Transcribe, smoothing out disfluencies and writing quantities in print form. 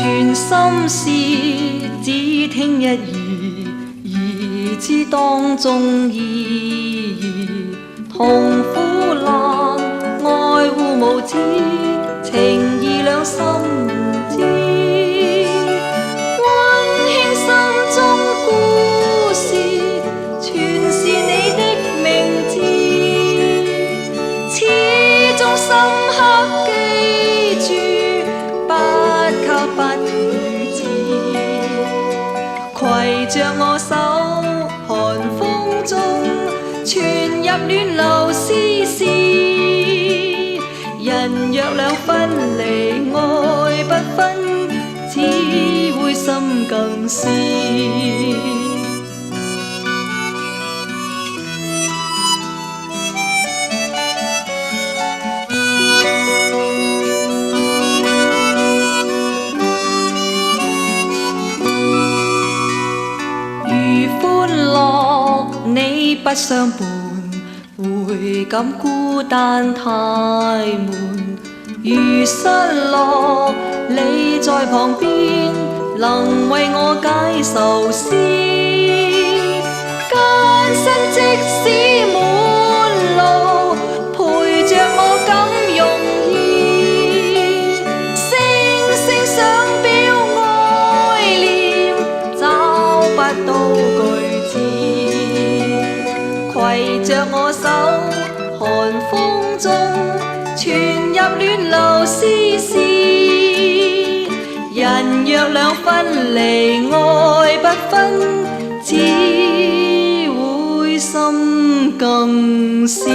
全心事只聽一二，而知當中意義。痛苦難愛護無止，情義兩心知。溫馨心中故事，全是你的名字，始終深刻記住，不靠不語字。攜着我手，寒風中傳入暖流絲絲。人若兩分離，愛不分，只會心更思。你不相伴，會感孤單太悶。如失落，你在旁邊，能為我解愁思。艱辛即使滿路，陪着我感容易。聲聲想表愛念，找不到句子。攜着我手，寒風中傳入暖流絲絲。人若兩分離，愛不分，只會心更思。